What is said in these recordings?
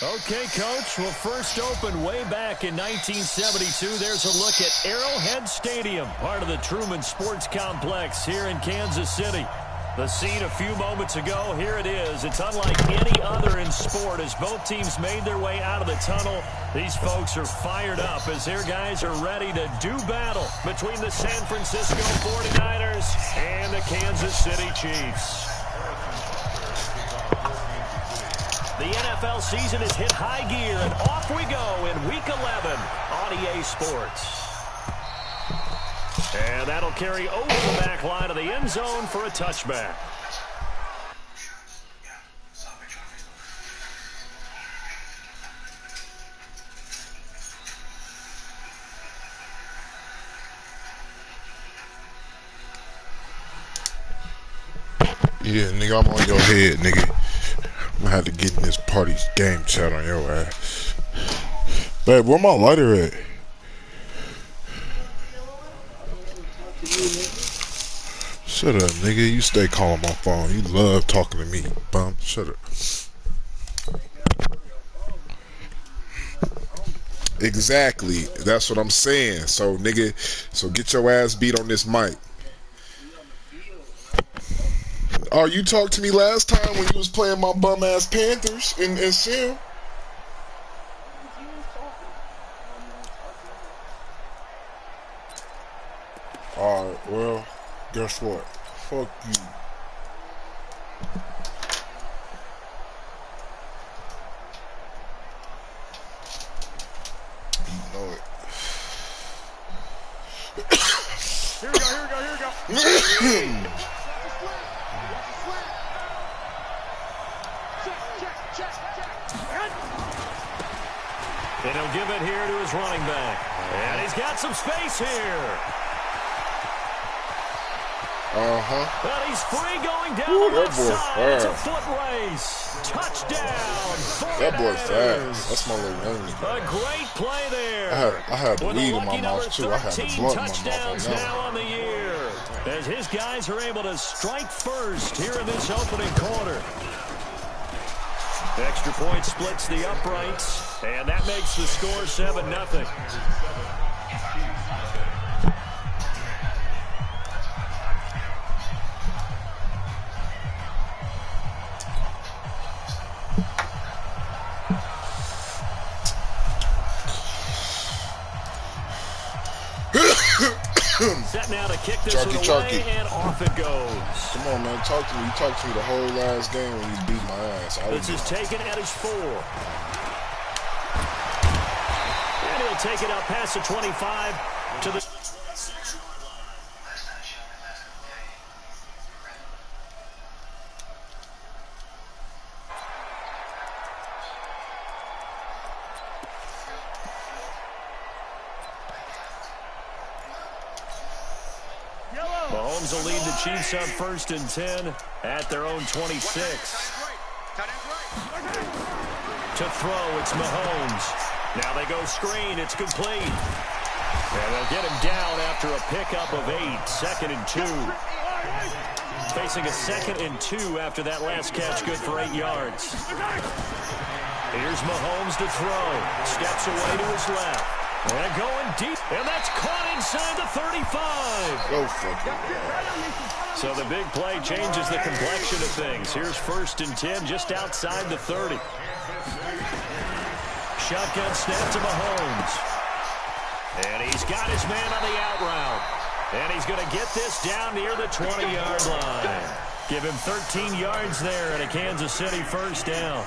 Okay, Coach. Well, first opened way back in 1972. There's a look at Arrowhead Stadium, part of the Truman Sports Complex here in Kansas City. The scene a few moments ago, here it is. It's unlike any other in sport as both teams made their way out of the tunnel. These folks are fired up as their guys are ready to do battle between the San Francisco 49ers and the Kansas City Chiefs. The NFL season has hit high gear, and off we go in Week 11 on EA Sports. And that'll carry over the back line of the end zone for a touchback. Yeah, nigga, I'm on your head, nigga. I'm gonna have to get in this party game chat on your ass. Babe, where my lighter at? Shut up, nigga. You stay calling my phone. You love talking to me, bum. Shut up. Exactly. That's what I'm saying. So, nigga, so get your ass beat on this mic. Oh, you talked to me last time when you was playing my bum-ass Panthers in Sim. Alright, well, guess what? Fuck you. You know it. Here we go. And he'll give it here to his running back. And he's got some space here. But he's free going down the left side. It's a foot race. Touchdown. That boy fast. That's my little enemy. A great play there. I had weed in my mouth too. I had the blood in my mouth on now on the year. As his guys are able to strike first here in this opening quarter. Extra point splits the uprights, and that makes the score 7-0. Set now to kick this one away, and off it goes. Come on, man. Talk to me. You talked to me the whole last game when you beat my ass. This is taken at his 4. And he'll take it up past the 25 to the... Mahomes will lead the Chiefs up 1st and 10 at their own 26. To throw, it's Mahomes. Now they go screen, it's complete. And they'll get him down after a pickup of 8, 2nd and 2. Facing a 2nd and 2 after that last catch, good for 8 yards. Here's Mahomes to throw. Steps away to his left. And going deep, and that's caught inside the 35. Go fucking God. So the big play changes the complexion of things. Here's 1st and 10 just outside the 30. Shotgun snap to Mahomes. And he's got his man on the out route. And he's going to get this down near the 20-yard line. Give him 13 yards there and a Kansas City 1st down.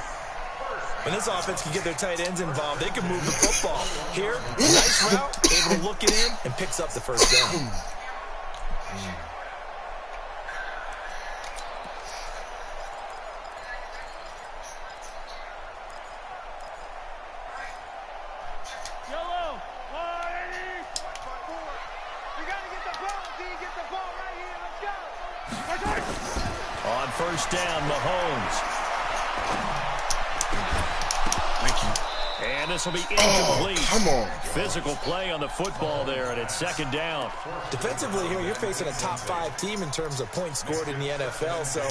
When this offense can get their tight ends involved, they can move the football. Here, nice route, able to look it in, and picks up the 1st down. Yellow, you got to get the ball. first down, Mahomes. Thank you. And this will be incomplete. Oh, come on. Physical play on the football there, and it's second down. Defensively here, you're facing a top-5 team in terms of points scored in the NFL. So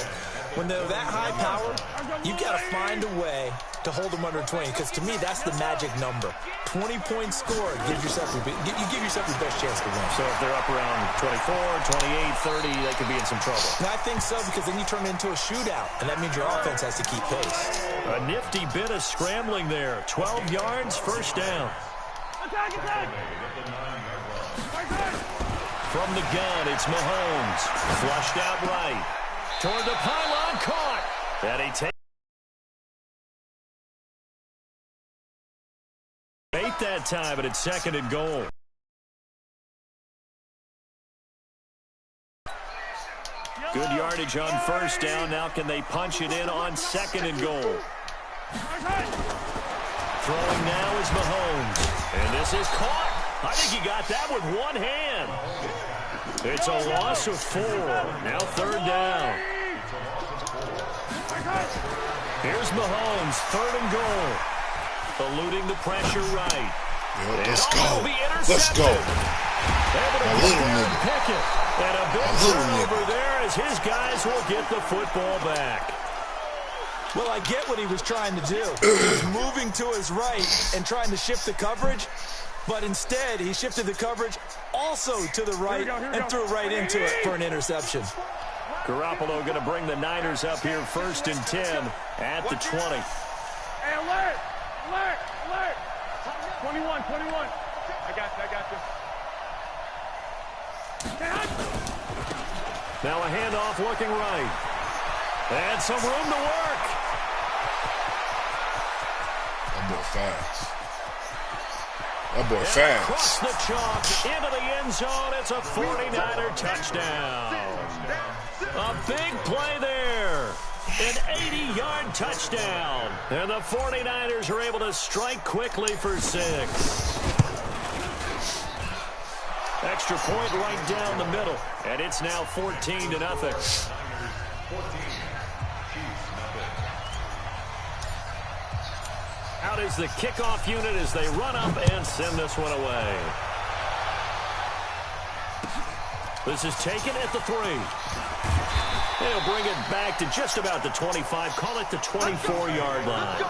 when they're that high power, you've got to find a way to hold them under 20. Because to me, that's the magic number. 20 points scored. You give yourself your best chance to win. So if they're up around 24, 28, 30, they could be in some trouble. And I think so, because then you turn it into a shootout, and that means your offense has to keep pace. A nifty bit of scrambling there. 12 yards, first down. From the gun, it's Mahomes. Flushed out right. Toward the pylon, caught. And he takes that time, but it's second and goal. Good yardage on first down. Now can they punch it in on second and goal? Throwing now is Mahomes. And this is caught. I think he got that with one hand. It's a loss of 4. Now third down. Here's Mahomes, third and goal. Eluding the pressure right. Yep, let's go. Let's go. My little nigga. Pick it. And a big turnover there as his guys will get the football back. Well, I get what he was trying to do. He was moving to his right and trying to shift the coverage, but instead he shifted the coverage also to the right and threw right into it for an interception. Garoppolo going to bring the Niners up here first and 10 at the 20. Hey, alert! Alert! Alert! 21. I got you. Now a handoff looking right. And some room to work. That boy fast. That boy fast. Across the chalk, into the end zone. It's a 49er touchdown. A big play there. An 80-yard touchdown. And the 49ers are able to strike quickly for 6. Extra point right down the middle. And it's now 14-0. Out is the kickoff unit as they run up and send this one away. This is taken at the 3. They'll bring it back to just about the 25. Call it the 24-yard line.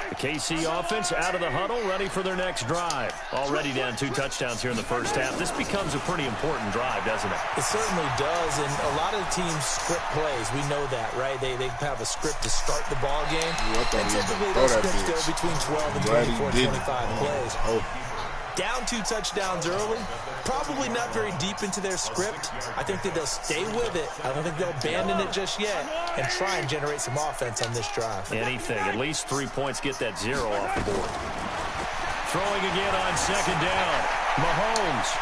The KC offense out of the huddle, ready for their next drive. Already down 2 touchdowns here in the first half. This becomes a pretty important drive, doesn't it? It certainly does, and a lot of the teams script plays. We know that, right? They have a script to start the ball game, and typically those scripts go between 12 and 24, 25 plays. Down 2 touchdowns early, probably not very deep into their script. I think that they'll stay with it. I don't think they'll abandon it just yet and try and generate some offense on this drive. Anything, at least 3 points, get that 0 off the board. Throwing again on second down. Mahomes.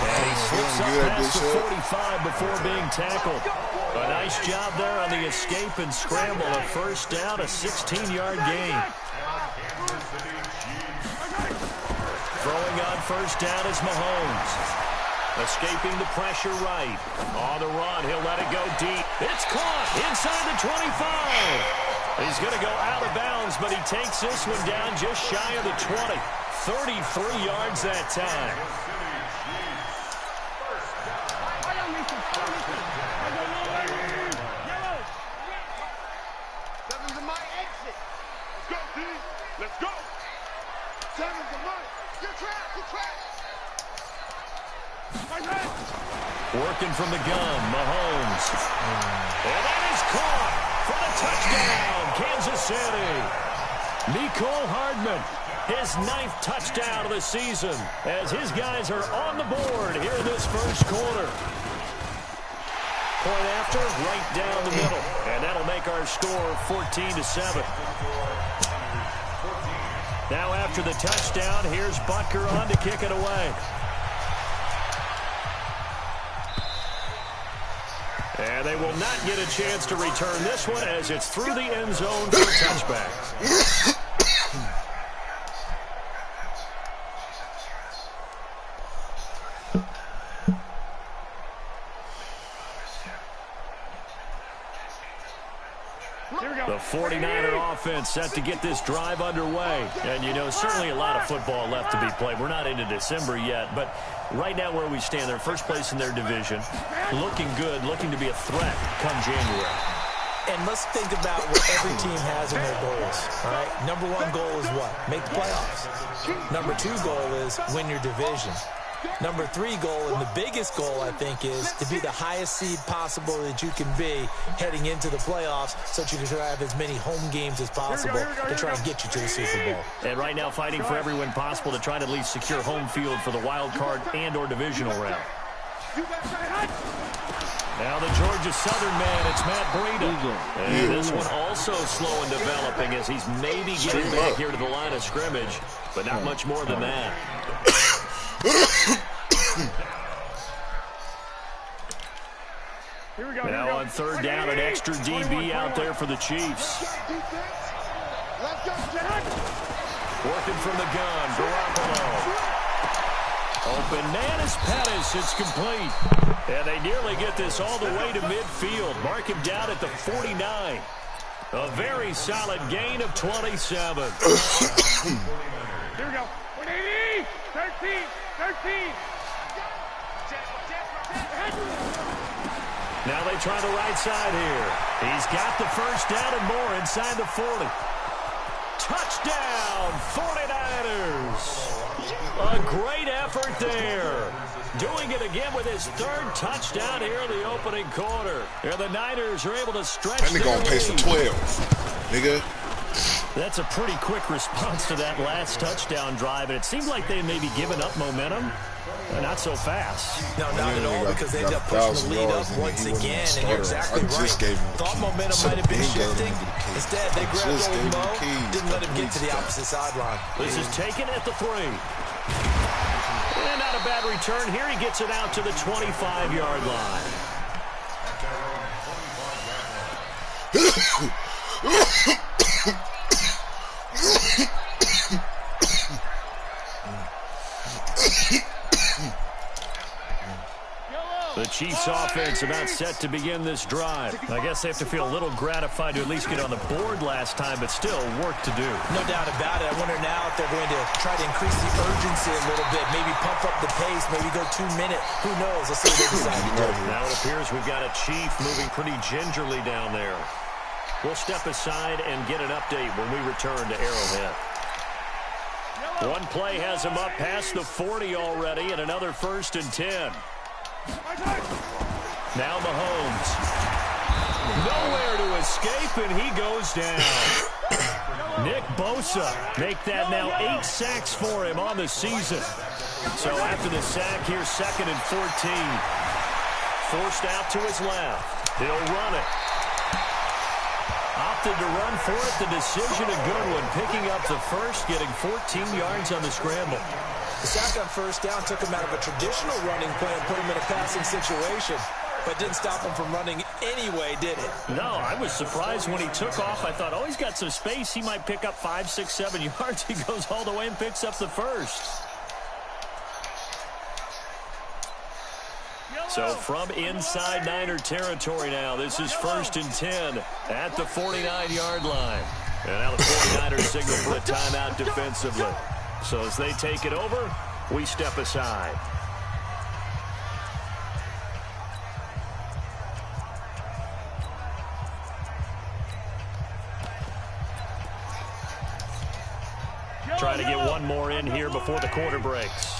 And he slips up past the 45 before being tackled. A nice job there on the escape and scramble. A first down, a 16-yard gain. Throwing on first down is Mahomes. Escaping the pressure right. On the run, he'll let it go deep. It's caught inside the 25. He's going to go out of bounds, but he takes this one down just shy of the 20. 33 yards that time. Seven's in my exit. Let's go, D. Let's go. Seven's in my. Good track. Working from the gun, Mahomes. And that is caught for the touchdown, Kansas City. Mecole Hardman, his 9th touchdown of the season, as his guys are on the board here in this first quarter. Point after, right down the middle. And that'll make our score 14-7. Now after the touchdown, here's Butker on to kick it away. And they will not get a chance to return this one as it's through the end zone for a touchback. The 49er offense set to get this drive underway. And, you know, certainly a lot of football left to be played. We're not into December yet, but right now where we stand, they're first place in their division. Looking good, looking to be a threat come January. And let's think about what every team has in their goals, all right? Number one goal is what? Make the playoffs. Number two goal is win your division. Number three goal, and the biggest goal, I think, is to be the highest seed possible that you can be heading into the playoffs so that you can have as many home games as possible to try and get you to the Super Bowl. And right now fighting for every win possible to try to at least secure home field for the wild card and or divisional round. Now the Georgia Southern man, it's Matt Breida. And this one also slow in developing as he's maybe getting back here to the line of scrimmage, but not much more than that. Now on third down, an extra DB out there for the Chiefs. Working from the gun, Garoppolo. Open man is Pettis. It's complete. And they nearly get this all the way to midfield. Mark him down at the 49. A very solid gain of 27. Here we go. 180. 13. 13. Now they try the right side here. He's got the first down and more inside the 40. Touchdown, 49ers. A great effort there. Doing it again with his third touchdown here in the opening quarter. And the Niners are able to stretch their lead. They're going to pace to 12, nigga. That's a pretty quick response to that last touchdown drive. And it seemed like they may be giving up momentum. Not so fast. No, not at all, because they ended up pushing the lead up once again, and you're exactly right. Thought momentum might have been shifting. Instead, they grabbed old Mo, didn't let him get to the opposite sideline. This is taken at the 3. And not a bad return here. He gets it out to the 25-yard line. The Chiefs offense about set to begin this drive. I guess they have to feel a little gratified to at least get on the board last time, but still work to do. No doubt about it. I wonder now if they're going to try to increase the urgency a little bit, maybe pump up the pace, maybe go 2 minute. Who knows? Let's see what they decide to do. Now it appears we've got a Chief moving pretty gingerly down there. We'll step aside and get an update when we return to Arrowhead. One play has him up past the 40 already, and another 1st and 10. Now Mahomes. Nowhere to escape, and he goes down. Nick Bosa make that now 8 sacks for him on the season. So after the sack, here's 2nd and 14. Forced out to his left. He'll run it. Opted to run for it. The decision a good one. Picking up the first, getting 14 yards on the scramble. The sack on 1st down took him out of a traditional running play and put him in a passing situation, but didn't stop him from running anyway, did it? No, I was surprised when he took off. I thought, oh, he's got some space. He might pick up 5, 6, 7 yards. He goes all the way and picks up the first. So from inside Niner territory now, this is 1st and 10 at the 49-yard line. And now the 49ers signal for a timeout defensively. So as they take it over, we step aside. Try to get one more in here before the quarter breaks.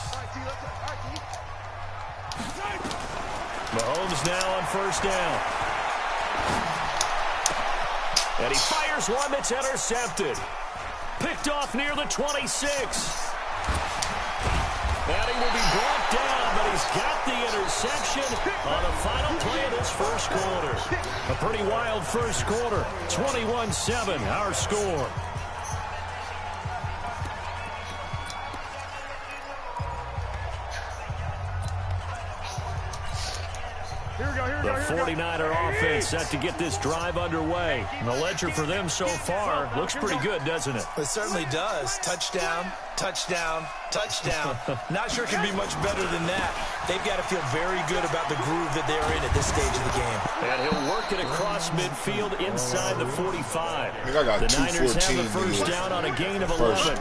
Mahomes now on 1st down. And he fires one that's intercepted. Picked off near the 26. And he will be brought down, but he's got the interception on the final play of this 1st quarter. A pretty wild 1st quarter. 21-7, our score. Here we go, here we The 49er offense set to get this drive underway. And the ledger for them so far looks pretty good, doesn't it? It certainly does. Touchdown, touchdown, touchdown. Not sure it can be much better than that. They've got to feel very good about the groove that they're in at this stage of the game. And he'll work it across midfield inside the 45. I think I got the Niners have the first down on a gain of 11.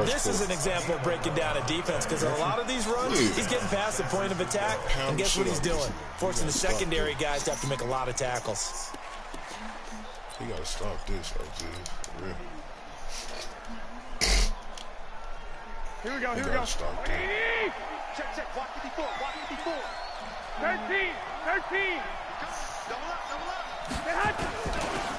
This is an example of breaking down a defense because a lot of these runs, he's getting past the point of attack, and guess what he's doing? Forcing the secondary guys to have to make a lot of tackles. You got to stop this, OG. Really. Here we go, here we go. Stop that. Check, watch 54, watch 54. 13. Double up.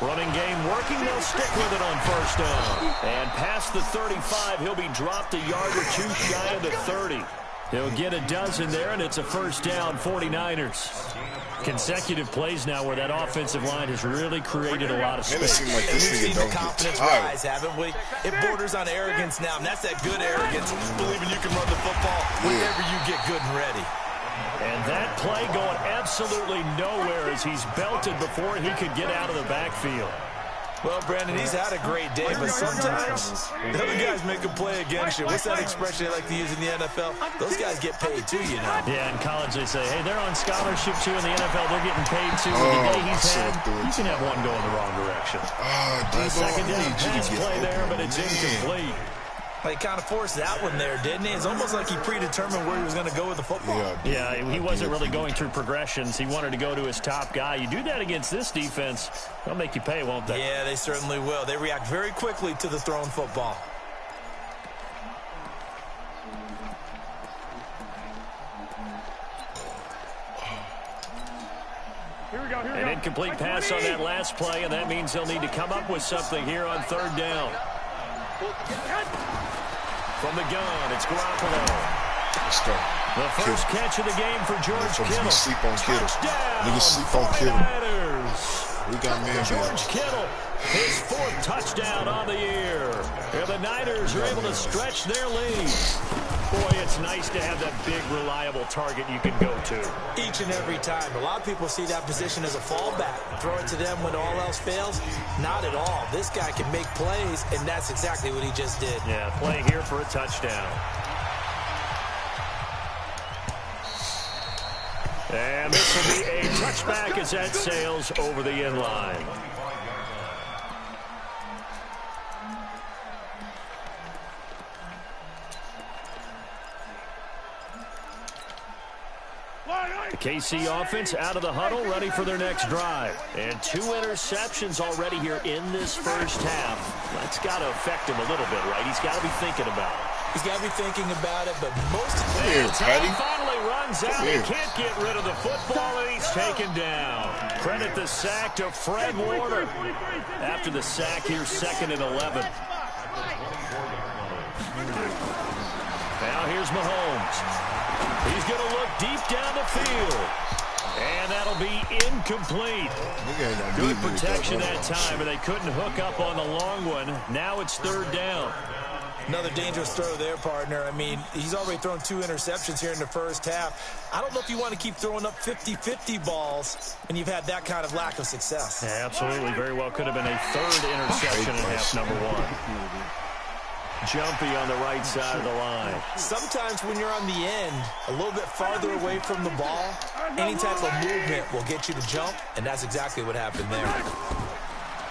Running game working, they'll stick with it on first down. And past the 35, he'll be dropped a yard or two shy of the 30. He'll get a dozen there, and it's a first down, 49ers. Consecutive plays now where that offensive line has really created a lot of space. It seems like this we've seen nigga the don't confidence get tired. rise, haven't we? It borders on arrogance now, and that's that good arrogance, believing you can run the football whenever you get good and ready. And that play going absolutely nowhere as he's belted before he could get out of the backfield. Well, Brandon, he's had a great day, but sometimes the other guys make a play against you. What's that expression they like to use in the NFL? Those guys get paid too, you know. Yeah, in college they say, hey, they're on scholarship too. In the NFL, they're getting paid too. The day he's had, you can have one go in the wrong direction. Second down pass play there, but it's incomplete. He kind of forced that one there, didn't he? It's almost like he predetermined where he was going to go with the football. Yeah, he wasn't really going through progressions. He wanted to go to his top guy. You do that against this defense, they'll make you pay, won't they? Yeah, they certainly will. They react very quickly to the thrown football. An incomplete pass on that last play, and that means they'll need to come up with something here on third down. From the gun, it's Garoppolo. Let's go. The first catch of the game for George Kittle. Sleep on Kittle. Niggas sleep on Kittle. We got man George Kittle, his fourth touchdown on the year. And the Niners are able to stretch their lead. Boy, it's nice to have that big, reliable target you can go to. Each and every time. A lot of people see that position as a fallback. Throw it to them when all else fails. Not at all. This guy can make plays, and that's exactly what he just did. Yeah, play here for a touchdown. And this will be a touchback as that sails over the end line. The KC offense out of the huddle, ready for their next drive. And 2 interceptions already here in this first half. That's got to affect him a little bit, right? He's got to be thinking about it. He's got to be thinking about it, but most of the time he finally runs out. He can't get rid of the football, and he's taken down. Credit the sack to Fred Warner. After the sack, here's 2nd and 11. Now here's Mahomes. He's going to look deep down the field. And that'll be incomplete. Good protection that time, and they couldn't hook up on the long one. Now it's 3rd down. Another dangerous throw there, partner. I mean, he's already thrown 2 interceptions here in the first half. I don't know if you want to keep throwing up 50-50 balls when you've had that kind of lack of success. Yeah, absolutely. Very well could have been a 3rd interception in half number 1. Jumpy on the right side of the line. Sometimes when you're on the end, a little bit farther away from the ball, any type of movement will get you to jump, and that's exactly what happened there.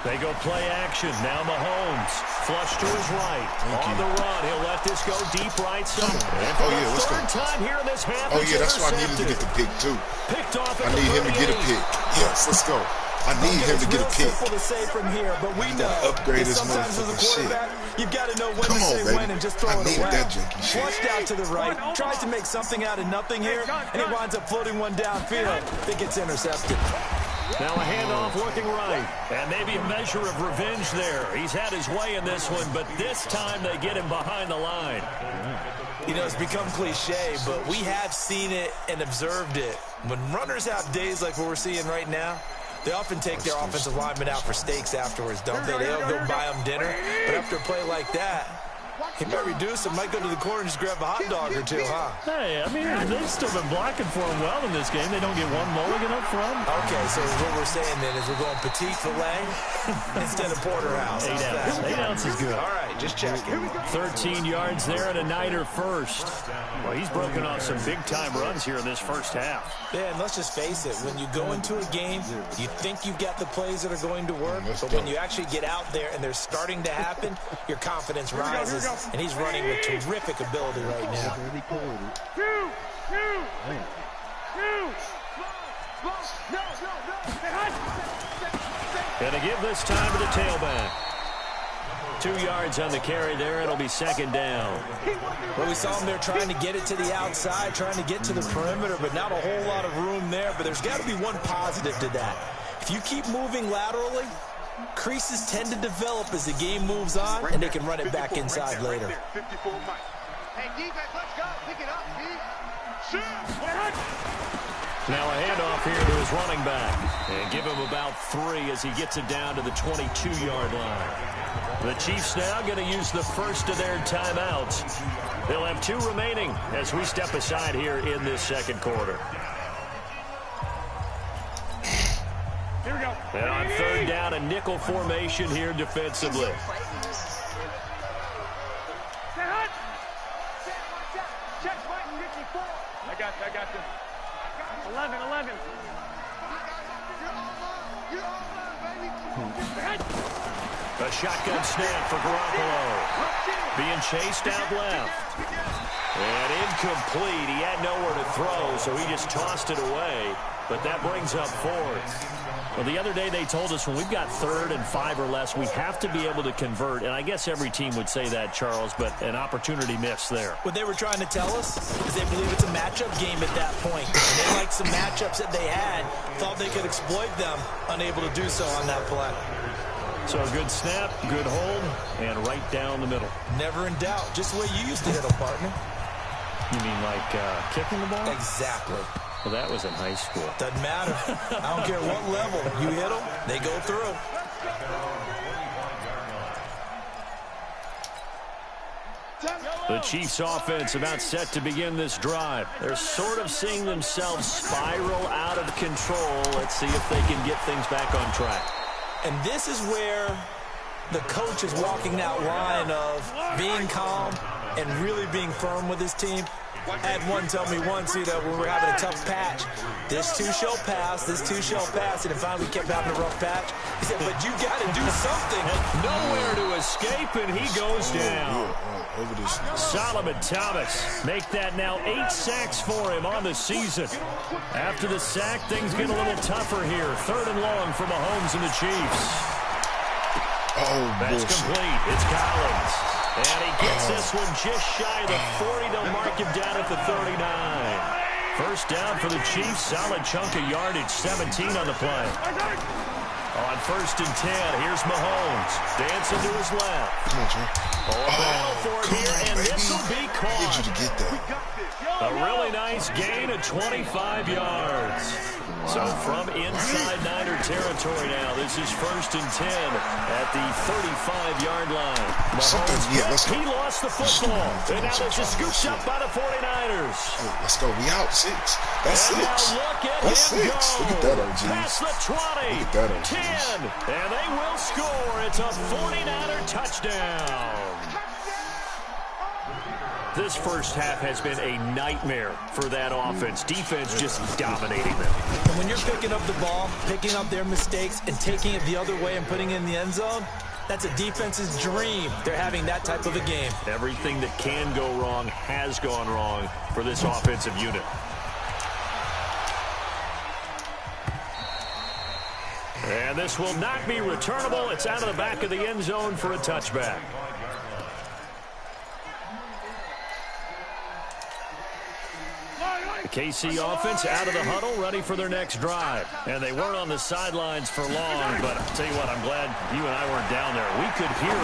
They go play action. Now Mahomes. Flush to his right. On the run. He'll let this go deep right side. Let's go. Time here in this half. That's why I needed to get the pick, too. Picked off I need him to get a pick. Yes, let's go. I need him to get a pick. It's simple to say from here, but we know upgrade his sometimes as a quarterback, you've got to know when to say when and just throw it away. That janky shit. Flushed out to the right, tries to make something out of nothing here, and he winds up floating one downfield. It gets intercepted. Now a handoff looking right, and maybe a measure of revenge there. He's had his way in this one, but this time they get him behind the line. You know, it's become cliche, but we have seen it and observed it. When runners have days like what we're seeing right now, they often take their offensive linemen out for steaks afterwards, don't they? They'll go buy them dinner, but after a play like that, He might reduce him, might go to the corner and just grab a hot dog or two, huh? Hey, I mean, they've still been blocking for him well in this game. They don't get one mulligan up front. Okay, so what we're saying then is we're going petite filet instead of porterhouse. 8 ounces. 8 ounces is good. All right, just checking. 13 yards there and a Niner first. Well, he's broken off some big-time runs here in this first half. Yeah, and let's just face it. When you go into a game, you think you've got the plays that are going to work, but when you actually get out there and they're starting to happen, your confidence rises, and he's running with terrific ability right now. Gonna give this time to the tailback. 2 yards on the carry there. It'll be second down. Well, we saw him there trying to get it to the outside, trying to get to the perimeter, but not a whole lot of room there. But there's got to be one positive to that. If you keep moving laterally, creases tend to develop as the game moves on, and they can run it back inside later. Hey, defense, let's go. Pick it up, Steve. Now a handoff here to his running back. And give him about 3 as he gets it down to the 22-yard line. The Chiefs now going to use the first of their timeouts. They'll have 2 remaining as we step aside here in this second quarter. Here we go. And on third down, a nickel formation here defensively. I got this. 11. A shotgun snap for Garoppolo. Being chased out left. And incomplete. He had nowhere to throw, so he just tossed it away. But that brings up 4th. Well, the other day they told us when we've got 3rd and 5 or less, we have to be able to convert. And I guess every team would say that, Charles, but an opportunity missed there. What they were trying to tell us is they believe it's a matchup game at that point. And they liked some matchups that they had, thought they could exploit them, unable to do so on that play. So a good snap, good hold, and right down the middle. Never in doubt. Just the way you used to hit them, partner. You mean like kicking the ball? Exactly. Well, that was in high school. Doesn't matter. I don't care what level. You hit them, they go through. The Chiefs offense about set to begin this drive. They're sort of seeing themselves spiral out of control. Let's see if they can get things back on track. And this is where the coach is walking that line of being calm and really being firm with his team. I had one tell me once, when we were having a tough patch, this too shall pass, and then finally we kept having a rough patch. He said, but you got to do something. Nowhere to escape, and he goes down. Solomon Thomas make that now 8 sacks for him on the season. After the sack, things get a little tougher here. 3rd and long for Mahomes and the Chiefs. That's complete. It's Collins. And he gets this one just shy of the 40. They'll mark him down at the 39. First down for the Chiefs. Solid chunk of yardage. 17 on the play. On 1st and 10, here's Mahomes. Dancing to his left. Come on, Trey. Battle for it here, and this will be caught. I need you to get that. A really nice gain of 25 yards. So from inside Niner territory now, this is 1st and 10 at the 35-yard line. Mahomes, he lost the football. And now this is scooped up by the 49ers. Let's go. We out 6. That's 6. Now look at That's him 6. go. Look at that, OG. Past the 20. Look at that, OG. 10. And they will score. It's a 49er touchdown. This first half has been a nightmare for that offense. Defense just dominating them. And when you're picking up the ball, picking up their mistakes, and taking it the other way and putting it in the end zone, that's a defense's dream. They're having that type of a game. Everything that can go wrong has gone wrong for this offensive unit. And this will not be returnable. It's out of the back of the end zone for a touchback. The KC offense out of the huddle, ready for their next drive. And they weren't on the sidelines for long, but I'll tell you what, I'm glad you and I weren't down there. We could hear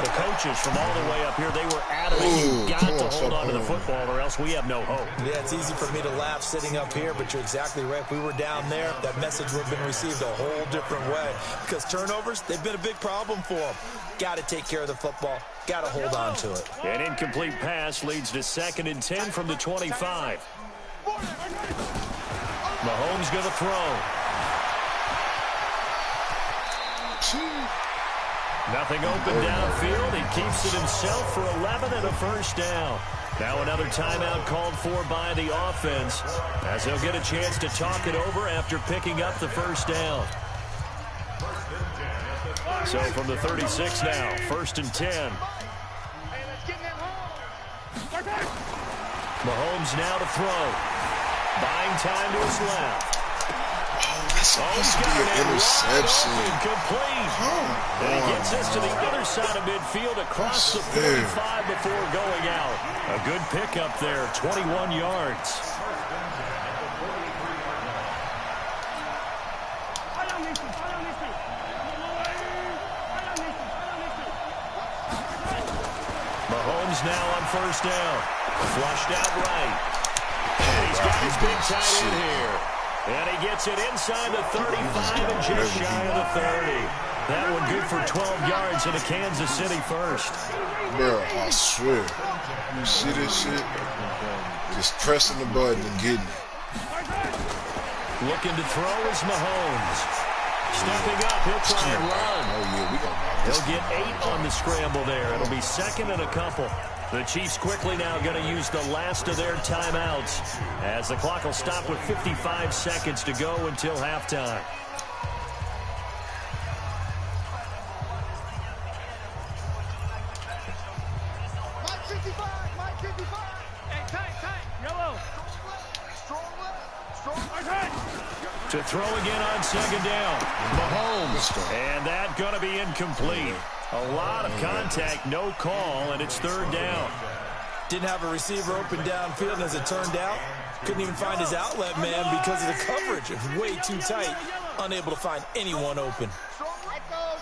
the coaches from all the way up here. They were adamant. You got to hold on to the football or else we have no hope. Yeah, it's easy for me to laugh sitting up here, but you're exactly right. If we were down there, that message would have been received a whole different way. Because turnovers, they've been a big problem for them. Got to take care of the football. Got to hold on to it. An incomplete pass leads to 2nd and 10 from the 25. Mahomes going to throw. Nothing open downfield. He keeps it himself for 11 and a first down. Now another timeout called for by the offense, as they'll get a chance to talk it over after picking up the first down. So from the 36 now, 1st and 10. Mahomes now to throw. Buying time to his left. That's supposed to be an interception. Incomplete. And he gets us to the other side of midfield across the 45 before going out. A good pickup there, 21 yards. Mahomes now on 1st down. Flushed out right. And he's got his big tight end here. And he gets it inside the 35 and just shy of the 30. That one good for 12 yards in a Kansas City first. Bro, I swear. You see this shit? Just pressing the button and getting it. Looking to throw is Mahomes. Stepping up, he'll try and run. Oh, yeah, we got this. He'll get 8 on the scramble there. It'll be 2nd and a couple. The Chiefs quickly now going to use the last of their timeouts, as the clock will stop with 55 seconds to go until halftime. Mike 55, Mike 55. Hey, tight. Yellow. Strong left. Strong right. To throw again on 2nd down. Mahomes. And that going to be incomplete. A lot of contact, no call, and it's 3rd down. Didn't have a receiver open downfield, and as it turned out, couldn't even find his outlet man because of the coverage. It was way too tight. Unable to find anyone open. Strong left goes.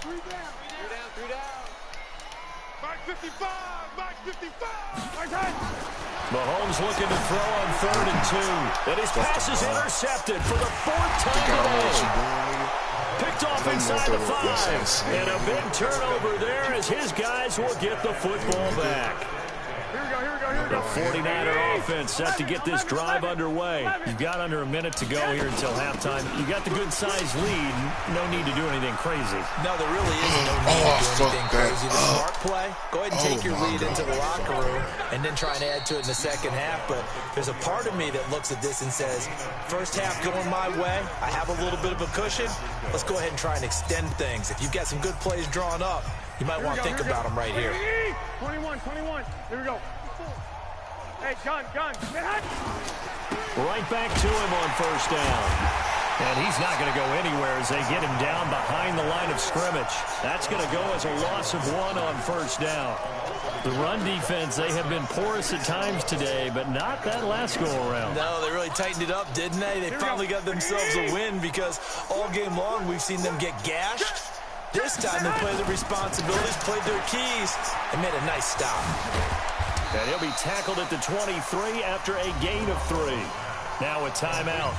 3 down. Mike 55, Mike 55. Mahomes looking to throw on 3rd and 2. And his pass is intercepted for the 4th time today. Picked off inside the 5. And a big turnover there as his guys will get the football back. The 49er offense set to get this drive underway. You've got under a minute to go here until halftime. You got the good-sized lead. No need to do anything crazy. No, there really is no need to do anything crazy. The smart play, go ahead and take your lead into the locker room and then try and add to it in the second half. But there's a part of me that looks at this and says, first half going my way, I have a little bit of a cushion. Let's go ahead and try and extend things. If you've got some good plays drawn up, you might want to think about them right here. 21. Here we go. Hey, gun. Right back to him on 1st down. And he's not going to go anywhere as they get him down behind the line of scrimmage. That's going to go as a loss of 1 on 1st down. The run defense, they have been porous at times today, but not that last go-around. No, they really tightened it up, didn't they? They finally got themselves a win because all game long we've seen them get gashed. This time they played their responsibilities, played their keys, and made a nice stop. And he'll be tackled at the 23 after a gain of 3. Now a timeout.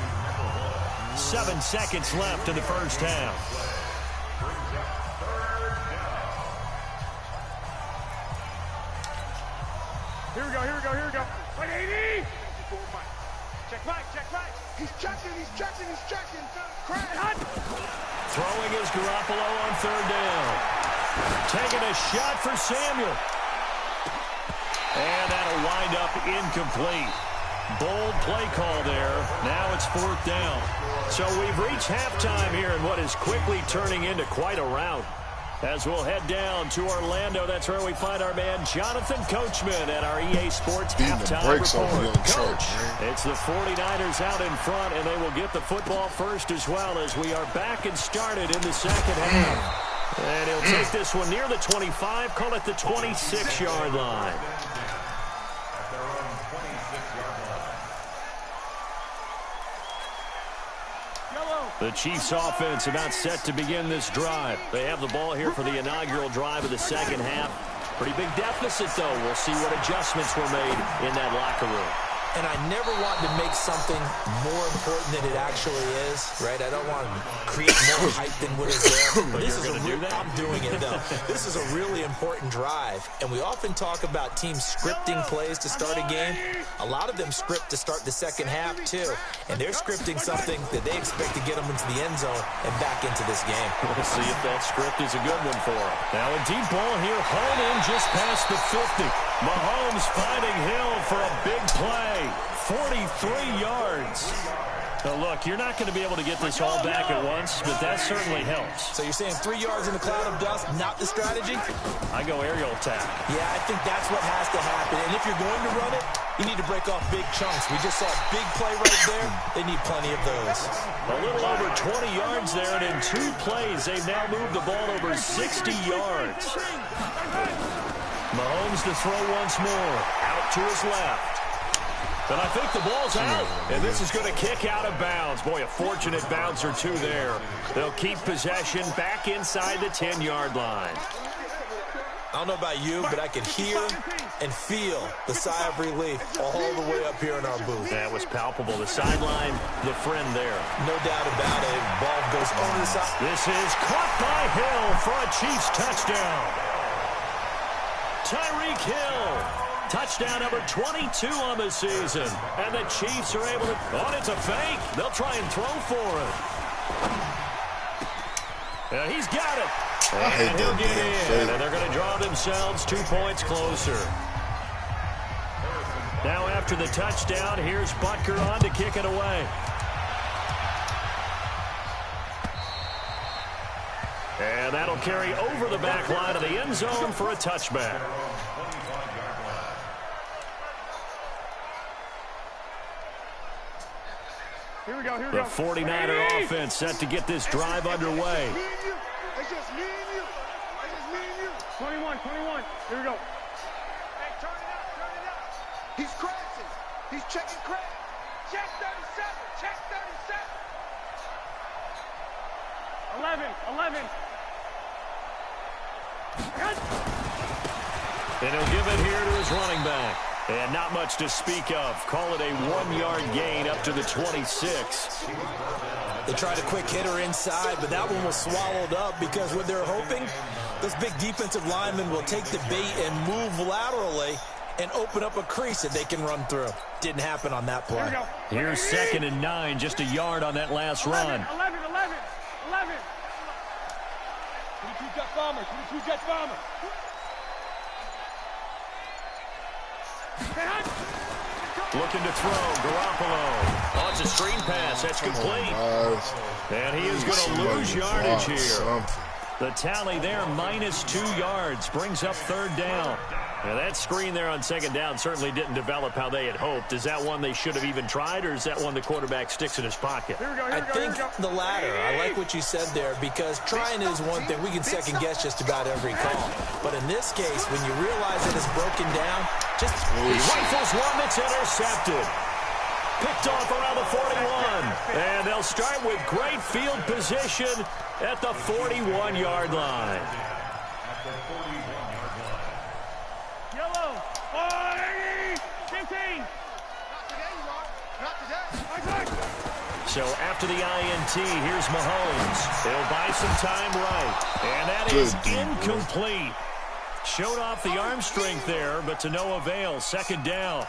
7 seconds left in the first half. Here we go. Like 80. Check Mike. He's checking. Crash. Throwing is Garoppolo on 3rd down. Taking a shot for Samuel. And that'll wind up incomplete. Bold play call there. Now it's 4th down. So we've reached halftime here in what is quickly turning into quite a rout. As we'll head down to Orlando, that's where we find our man Jonathan Coachman at our EA Sports halftime report. Coach, it's the 49ers out in front, and they will get the football first as well as we are back and started in the second half. And he'll take this one near the 25, call it the 26-yard line. The Chiefs offense about set to begin this drive. They have the ball here for the inaugural drive of the second half. Pretty big deficit, though. We'll see what adjustments were made in that locker room. And I never want to make something more important than it actually is, right? I don't want to create more hype than what is there. This is I'm doing it, though. This is a really important drive. And we often talk about teams scripting plays to start a game. A lot of them script to start the second half, too. And they're scripting something that they expect to get them into the end zone and back into this game. We'll see if that script is a good one for them. Now a deep ball here, hauled in just past the 50. Mahomes finding Hill for a big play. 43 yards. Now look, you're not going to be able to get this all back at once, but that certainly helps. So you're saying 3 yards in a cloud of dust, not the strategy? I go aerial attack. Yeah, I think that's what has to happen. And if you're going to run it, you need to break off big chunks. We just saw a big play right there. They need plenty of those. A little over 20 yards there, and in 2 plays, they've now moved the ball over 60 yards. Mahomes to throw once more. Out to his left. And I think the ball's out, and this is going to kick out of bounds. Boy, a fortunate bounce or two there. They'll keep possession back inside the 10-yard line. I don't know about you, but I can hear and feel the sigh of relief all the way up here in our booth. That was palpable. The sideline, the friend there. No doubt about it. Ball goes over the side. This is caught by Hill for a Chiefs touchdown. Tyreek Hill. Touchdown number 22 on the season. And the Chiefs are able to... Oh, it's a fake. They'll try and throw for it. He's got it. And he'll get in. And they're going to draw themselves 2 points closer. Now after the touchdown, here's Butker on to kick it away. And that'll carry over the back line of the end zone for a touchback. Here we go, here we The go. 49er offense set to get this drive underway. It's just me and you. It's just me and you. 21. Here we go. Hey, turn it up. He's crashing. He's checking crash. Check 37. Check 37. 11. And he'll give it here to his running back. And not much to speak of. Call it a 1-yard gain up to the 26. They tried a quick hitter inside, but that one was swallowed up because what they're hoping, those big defensive linemen will take the bait and move laterally and open up a crease that they can run through. Didn't happen on that play. Here's 2nd and 9, just a yard on that last run. 11. 22 jet bomber. Looking to throw, Garoppolo. Oh, it's a screen pass. That's complete. And he is going to lose yardage here. The tally there, -2 yards, brings up 3rd down. Now, that screen there on 2nd down certainly didn't develop how they had hoped. Is that one they should have even tried, or is that one the quarterback sticks in his pocket? I think the latter. I like what you said there, because trying is one thing. We can second-guess just about every call. But in this case, when you realize that it's broken down, just rifles one that's intercepted. Picked off around the 41. And they'll start with great field position at the 41-yard line. Yellow. 15. Not today. So after the INT, here's Mahomes. They'll buy some time right. And that is incomplete. Showed off the arm strength there, but to no avail. 2nd down.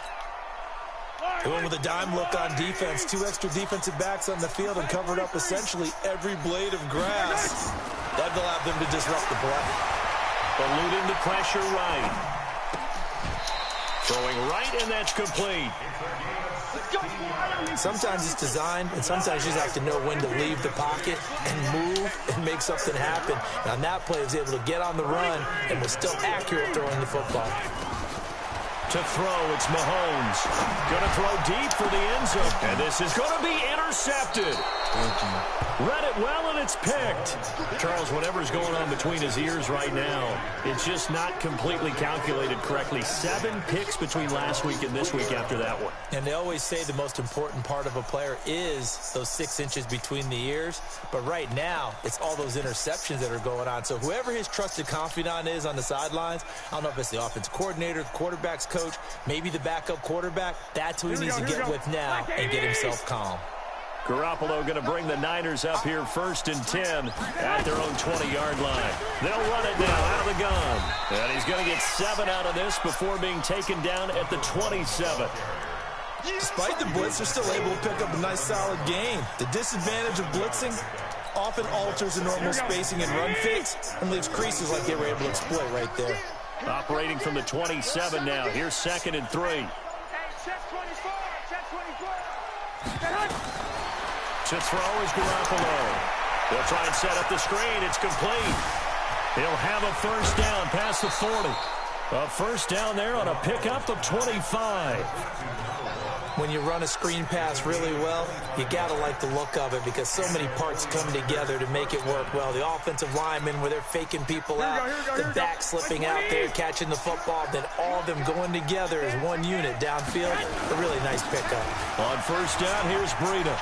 Going with a dime look on defense. 2 extra defensive backs on the field and covered up essentially every blade of grass. That allowed them to disrupt the play. Eluding the pressure right. Throwing right, and that's complete. Sometimes it's designed, and sometimes you just have to know when to leave the pocket and move and make something happen. And on that play, he was able to get on the run and was still accurate throwing the football. To throw, it's Mahomes. Going to throw deep for the end zone. And this is going to be intercepted. Thank you. Read it well, and it's picked. Charles, whatever's going on between his ears right now, it's just not completely calculated correctly. 7 picks between last week and this week after that one. And they always say the most important part of a player is those 6 inches between the ears. But right now, it's all those interceptions that are going on. So whoever his trusted confidant is on the sidelines, I don't know if it's the offensive coordinator, the quarterback's coach, maybe the backup quarterback, that's who he needs to get with now and get himself calm. Garoppolo going to bring the Niners up here 1st and 10 at their own 20-yard line. They'll run it now out of the gun. And he's going to get 7 out of this before being taken down at the 27. Despite the blitz, they're still able to pick up a nice solid gain. The disadvantage of blitzing often alters the normal spacing and run fits and leaves creases like they were able to exploit right there. Operating from the 27 now. Here's 2nd and 3. Hey, check 24, check 24. To throw is Garoppolo. They'll try and set up the screen. It's complete. He'll have a 1st down past the 40. A 1st down there on a pickup of 25. When you run a screen pass really well, you got to like the look of it because so many parts come together to make it work well. The offensive linemen, where they're faking people out, the back slipping out there, catching the football, then all of them going together as one unit downfield. A really nice pickup. On 1st down, here's Breida.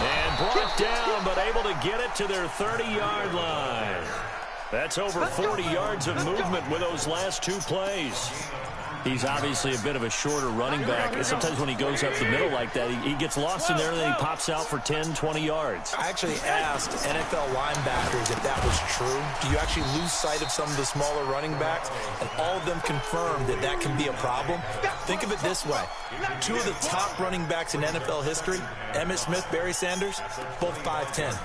And brought down, but able to get it to their 30-yard line. That's over 40 yards of movement with those last 2 plays. He's obviously a bit of a shorter running back. And sometimes when he goes up the middle like that, he gets lost in there and then he pops out for 10, 20 yards. I actually asked NFL linebackers if that was true. Do you actually lose sight of some of the smaller running backs? And all of them confirmed that that can be a problem. Think of it this way. 2 of the top running backs in NFL history, Emmitt Smith, Barry Sanders, both 5'10".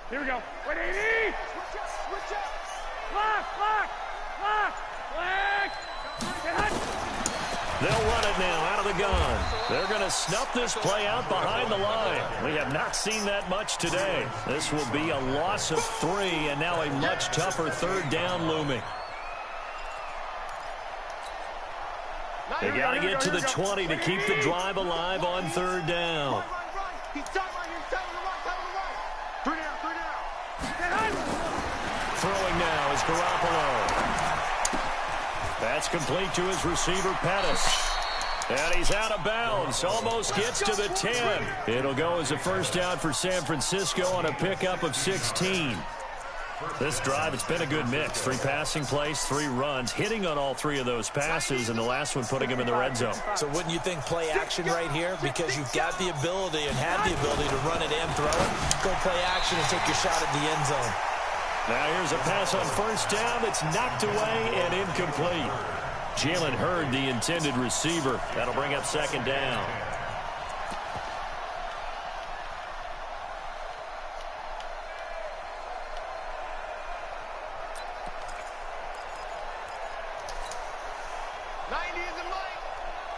Here we go. 180. Switch up. Lock. They'll run it now out of the gun. They're going to snuff this play out behind the line. We have not seen that much today. This will be a loss of 3, and now a much tougher 3rd down looming. They got to get to the 20 to keep the drive alive on 3rd down. He's tight right here. Tight on the right. 3 down. Throwing now is Garoppolo. That's complete to his receiver, Pettis. And he's out of bounds. Almost gets to the 10. It'll go as a 1st down for San Francisco on a pickup of 16. This drive, it's been a good mix. 3 passing plays, 3 runs, hitting on all 3 of those passes, and the last one putting him in the red zone. So wouldn't you think play action right here? Because you've got the ability and have the ability to run it and throw it. Go play action and take your shot at the end zone. Now here's a pass on 1st down that's knocked away and incomplete. Jalen Hurd, the intended receiver. That'll bring up 2nd down.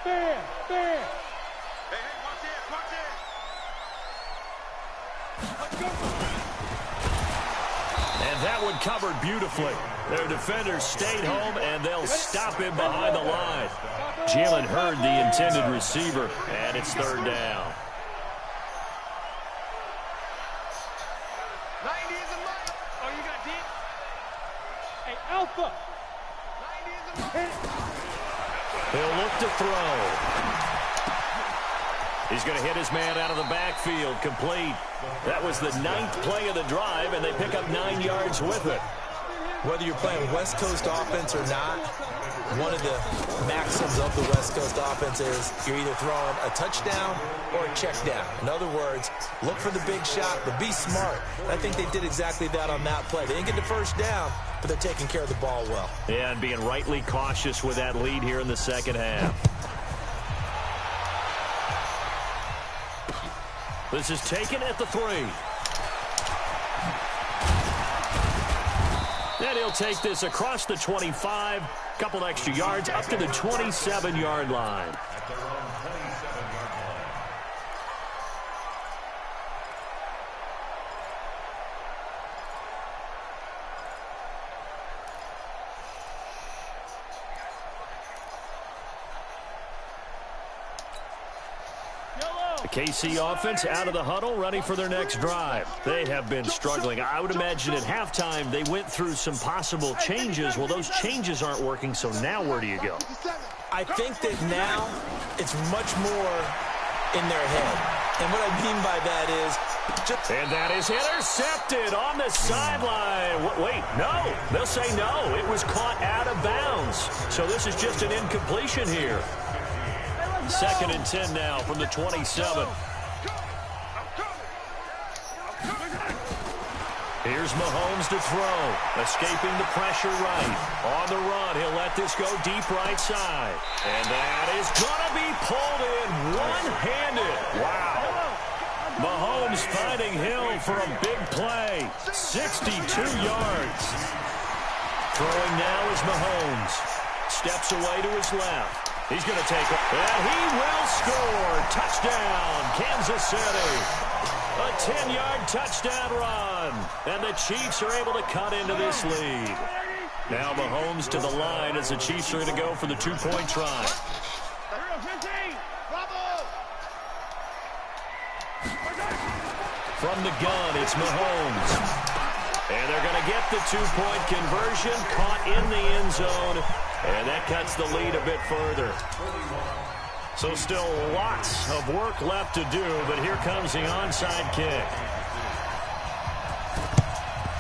Fair. Hey, watch it. Let's go. And that one covered beautifully. Their defenders stayed home, and they'll stop him behind the line. Jalen Hurd, the intended receiver, and it's 3rd down. 90 is a mic. Oh, you got deep? Hey, Alpha. 90 is a mic. He'll look to throw. He's going to hit his man out of the backfield, complete. That was the 9th play of the drive, and they pick up 9 yards with it. Whether you're playing West Coast offense or not, one of the maxims of the West Coast offense is you're either throwing a touchdown or a check down. In other words, look for the big shot, but be smart. I think they did exactly that on that play. They didn't get the 1st down, but they're taking care of the ball well. Yeah, and being rightly cautious with that lead here in the 2nd half. This is taken at the 3. And he'll take this across the 25, couple extra yards, up to the 27-yard line. The KC offense out of the huddle, ready for their next drive. They have been struggling. I would imagine at halftime they went through some possible changes. Well, those changes aren't working, so now where do you go? I think that now it's much more in their head. And what I mean by that is... And that is intercepted on the sideline. Wait, no. They'll say no. It was caught out of bounds. So this is just an incompletion here. 2nd and 10 now from the 27. Here's Mahomes to throw. Escaping the pressure right. On the run, he'll let this go deep right side. And that is going to be pulled in one-handed. Wow. Mahomes finding Hill for a big play. 62 yards. Throwing now is Mahomes. Steps away to his left. He's going to take it. And he will score. Touchdown, Kansas City. A 10-yard touchdown run. And the Chiefs are able to cut into this lead. Now Mahomes to the line as the Chiefs are going to go for the 2-point try. From the gun, it's Mahomes. And they're going to get the 2-point conversion, caught in the end zone, and that cuts the lead a bit further. So still lots of work left to do, but here comes the onside kick.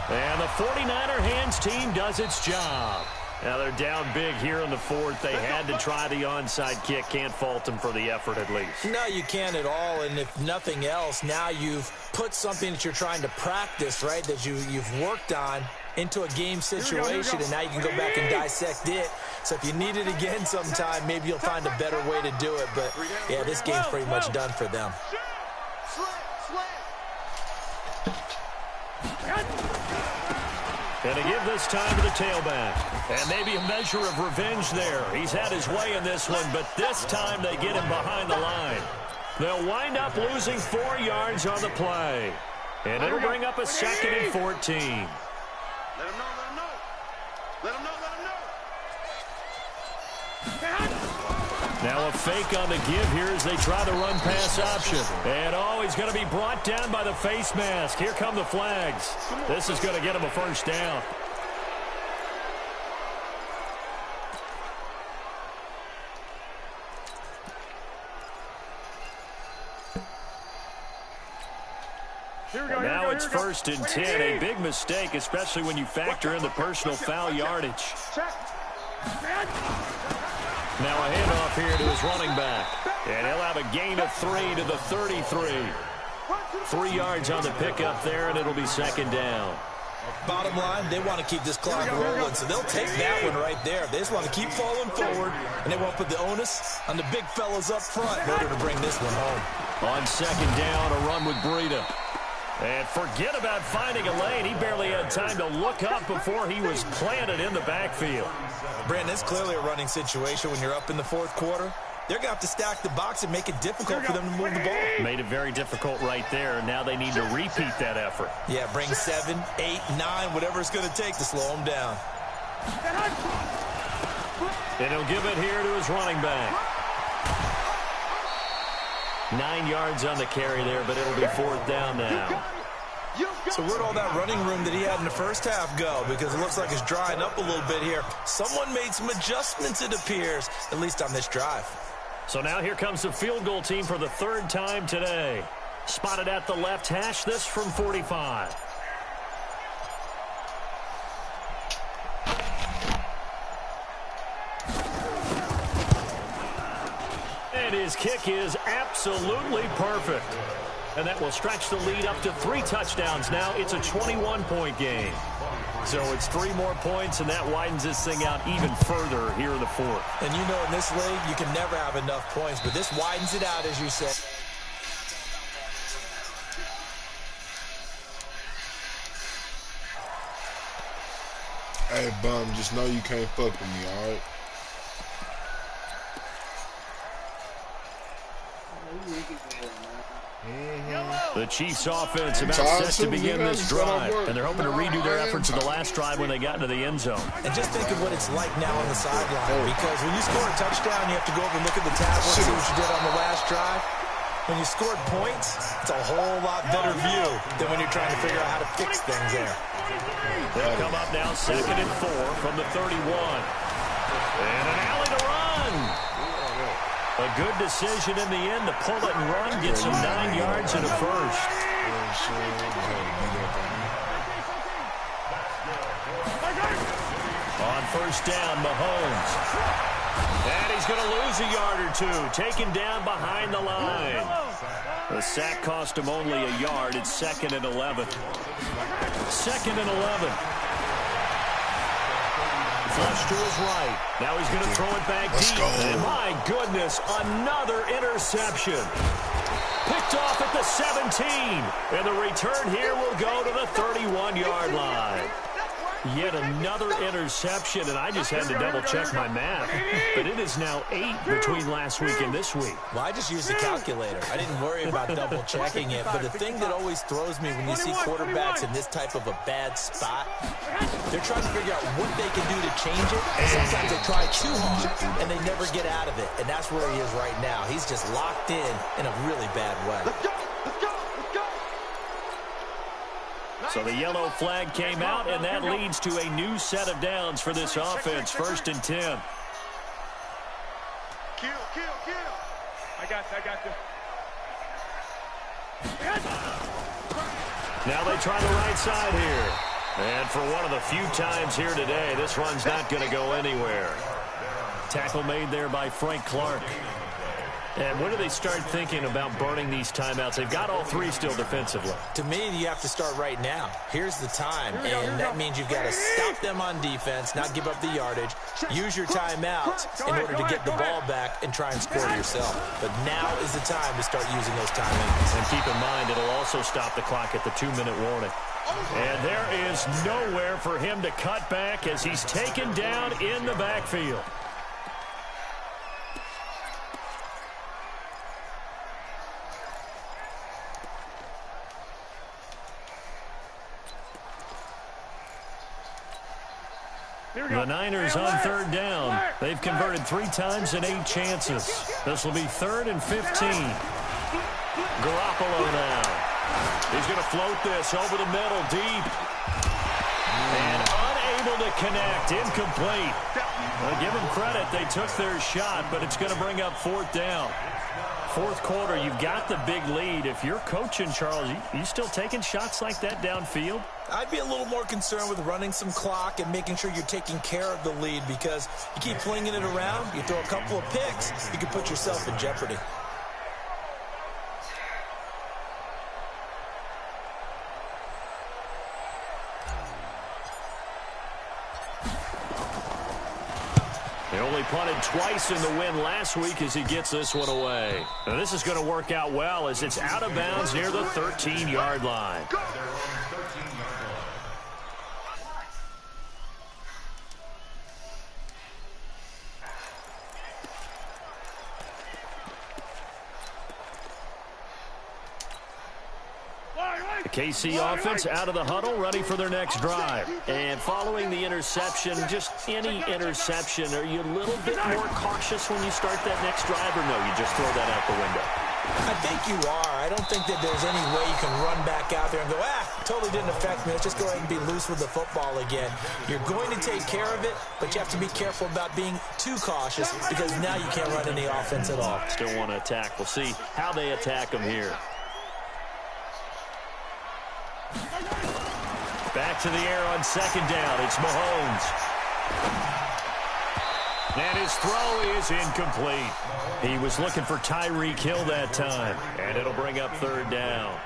And the 49er hands team does its job. Now they're down big here in the 4th. They had to try the onside kick. Can't fault them for the effort at least. No, you can't at all. And if nothing else, now you've put something that you're trying to practice, right, that you've worked on into a game situation, and now you can go back and dissect it. So if you need it again sometime, maybe you'll find a better way to do it. But, yeah, this game's pretty much done for them. And to give this time to the tailback. And maybe a measure of revenge there. He's had his way in this one, but this time they get him behind the line. They'll wind up losing 4 yards on the play. And it'll bring up a 2nd and 14. Let him know, let him know. Let him know, let him know. Now a fake on the give here as they try the run-pass option. And, he's going to be brought down by the face mask. Here come the flags. This is going to get him a first down. Now it's 1st and 10. A big mistake, especially when you factor in the personal foul yardage. Now a handoff here to his running back. And he'll have a gain of 3 to the 33. 3 yards on the pickup there, and it'll be 2nd down. Bottom line, they want to keep this clock rolling, so they'll take that one right there. They just want to keep falling forward, and they won't put the onus on the big fellas up front in order to bring this one home. On 2nd down, a run with Breida. And forget about finding a lane. He barely had time to look up before he was planted in the backfield. Brandon, it's clearly a running situation when you're up in the 4th quarter. They're going to have to stack the box and make it difficult for them to move the ball. Made it very difficult right there, and now they need to repeat that effort. Yeah, bring 7, 8, 9, whatever it's going to take to slow them down. And he'll give it here to his running back. 9 yards on the carry there, but it'll be 4th down now. So where'd all that running room that he had in the first half go? Because it looks like it's drying up a little bit here. Someone made some adjustments, it appears, at least on this drive. So now here comes the field goal team for the 3rd time today. Spotted at the left hash, this from 45. And his kick is absolutely perfect. And that will stretch the lead up to 3 touchdowns now. It's a 21-point game. So it's 3 more points, and that widens this thing out even further here in the 4th. And you know in this league, you can never have enough points, but this widens it out, as you said. Hey, bum, just know you can't fuck with me, all right? The Chiefs offense about set to begin this drive, and they're hoping to redo their efforts in the last drive when they got into the end zone. And just think of what it's like now on the sideline, because when you score a touchdown, you have to go over and look at the tablet, see what you did on the last drive. When you scored points, it's a whole lot better view than when you're trying to figure out how to fix things there. They'll come up now 2nd and 4 from the 31. And an alley to run. A good decision in the end to pull it and run, get some 9 yards and a first. On first down, Mahomes. And he's going to lose a yard or two, taken down behind the line. The sack cost him only a yard. It's 2nd and 11. 2nd and 11. Flush to his right. Now he's going to throw it back deep. And my goodness, another interception. Picked off at the 17. And the return here will go to the 31-yard line. Yet another interception, and I just had to double-check my math. But it is now 8 between last week and this week. Well, I just used the calculator. I didn't worry about double-checking it. But the thing that always throws me when you see quarterbacks in this type of a bad spot, they're trying to figure out what they can do to change it. And sometimes they try too hard, and they never get out of it. And that's where he is right now. He's just locked in a really bad way. So the yellow flag came out, and that leads to a new set of downs for this offense. 1st and 10. Kill. I got you. Now they try the right side here. And for one of the few times here today, this run's not going to go anywhere. Tackle made there by Frank Clark. And when do they start thinking about burning these timeouts? They've got all 3 still defensively. To me, you have to start right now. Here's the time, and that means you've got to stop them on defense, not give up the yardage, use your timeouts in order to get the ball back and try and score yourself. But now is the time to start using those timeouts. And keep in mind, it'll also stop the clock at the 2-minute warning. And there is nowhere for him to cut back as he's taken down in the backfield. The Niners on 3rd down. They've converted 3 times in 8 chances. This will be 3rd and 15. Garoppolo now. He's going to float this over the middle, deep. And unable to connect, incomplete. Well, give them credit, they took their shot, but it's going to bring up 4th down. 4th quarter, you've got the big lead. If you're coaching, Charles, you still taking shots like that downfield? I'd be a little more concerned with running some clock and making sure you're taking care of the lead, because you keep flinging it around, you throw a couple of picks, you can put yourself in jeopardy. They only punted twice in the win last week as he gets this one away. Now this is going to work out well as it's out of bounds near the 13-yard line. The KC offense out of the huddle, ready for their next drive. And following the interception, just any interception, are you a little bit more cautious when you start that next drive, or no, you just throw that out the window? I think you are. I don't think that there's any way you can run back out there and go, totally didn't affect me. Let's just go ahead and be loose with the football again. You're going to take care of it, but you have to be careful about being too cautious, because now you can't run any offense at all. Still want to attack. We'll see how they attack them here. Back to the air on 2nd down. It's Mahomes. And his throw is incomplete. He was looking for Tyreek Hill that time. And it'll bring up 3rd down.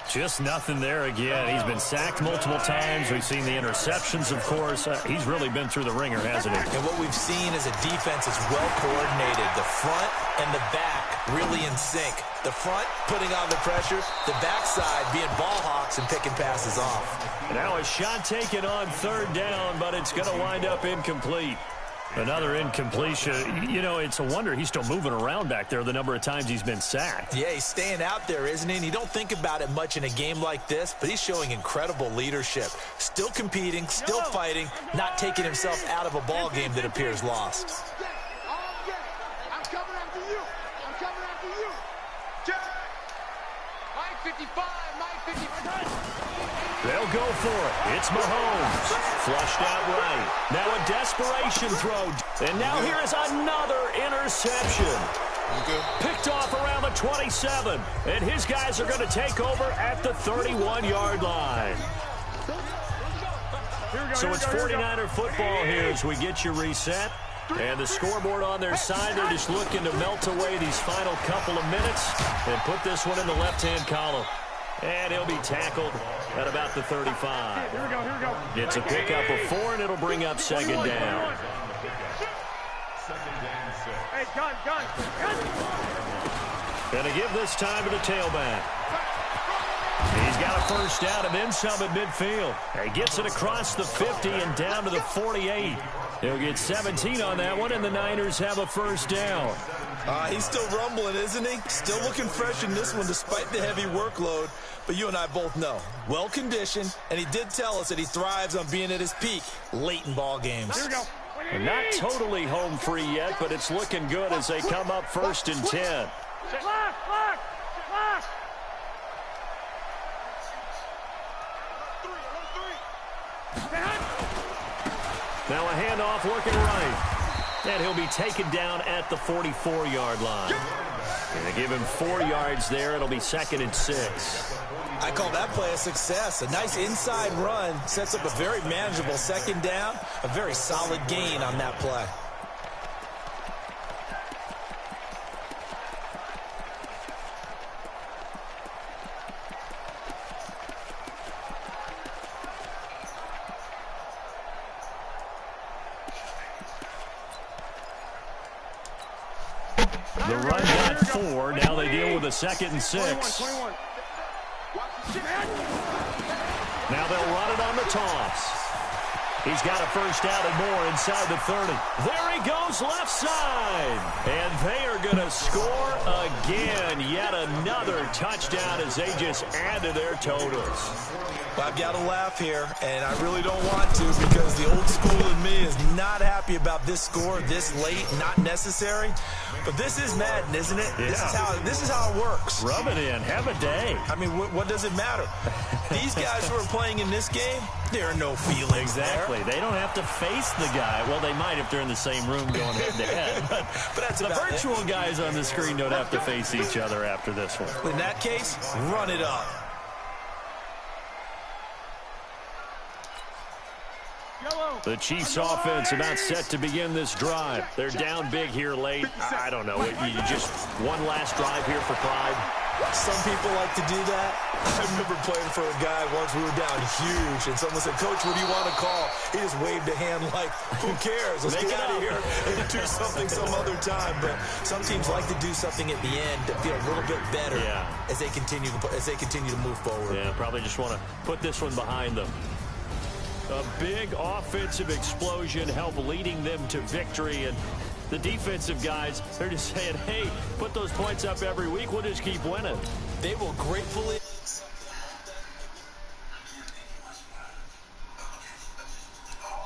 Just nothing there again. He's been sacked multiple times. We've seen the interceptions, of course. He's really been through the ringer, hasn't he? And what we've seen is a defense that's well coordinated. The front and the back really in sync. The front putting on the pressure, the backside being ball hawks and picking passes off. Now a shot taken on 3rd down, but it's going to wind up incomplete. Another incompletion. You know, it's a wonder he's still moving around back there the number of times he's been sacked. Yeah, he's staying out there, isn't he? And you don't think about it much in a game like this, but he's showing incredible leadership. Still competing, still fighting, not taking himself out of a ball game that appears lost. I'm coming after you. I'm coming after you. Jack. They'll go for it. It's Mahomes. Flushed out right. Now a desperation throw. And now here is another interception. Picked off around the 27. And his guys are going to take over at the 31-yard line. So it's 49er football here as we get you reset. And the scoreboard on their side, they're just looking to melt away these final couple of minutes and put this one in the left-hand column. And he'll be tackled at about the 35. Here we go. It's a pickup of 4, and it'll bring up second down. Hey, gun. Gonna give this time to the tailback. He's got a first down and then some at midfield. He gets it across the 50 and down to the 48. He'll get 17 on that one, and the Niners have a first down. He's still rumbling, isn't he? Still looking fresh in this one despite the heavy workload. But you and I both know, well-conditioned, and he did tell us that he thrives on being at his peak late in ball games. Here we go. Not totally home free yet, but it's looking good as they come up 1st and 10. Lock. Now a handoff looking right. And he'll be taken down at the 44-yard line. And they give him 4 yards there. It'll be 2nd and 6. I call that play a success. A nice inside run sets up a very manageable second down. A very solid gain on that play. The run got 4. Now they deal with a 2nd and 6. 21. Now they'll run it on the toss. He's got a first down and more inside the 30. There he goes, left side. And they are going to score again. Yet another touchdown as they just add to their totals. Well, I've got to laugh here, and I really don't want to because the old school in me is not happy about this score this late, not necessary. But this is Madden, isn't it? Yeah. This is how it works. Rub it in. Have a day. I mean, what does it matter? These guys who are playing in this game, there are no feelings Exactly. They don't have to face the guy. Well, they might if they're in the same room going head-to-head. But that's the virtual guys on the screen don't have to face each other after this one. In that case, run it up. The Chiefs offense about set to begin this drive. They're down big here late. I don't know. You just one last drive here for pride. Some people like to do that. I remember playing for a guy once. We were down huge, and someone said, "Coach, what do you want to call?" He just waved a hand like, "Who cares? Let's get out of here and do something some other time." But some teams like to do something at the end to feel a little bit better as they continue to move forward. Yeah, probably just want to put this one behind them. A big offensive explosion helped leading them to victory. And the defensive guys, they're just saying, hey, put those points up every week. We'll just keep winning. They will gratefully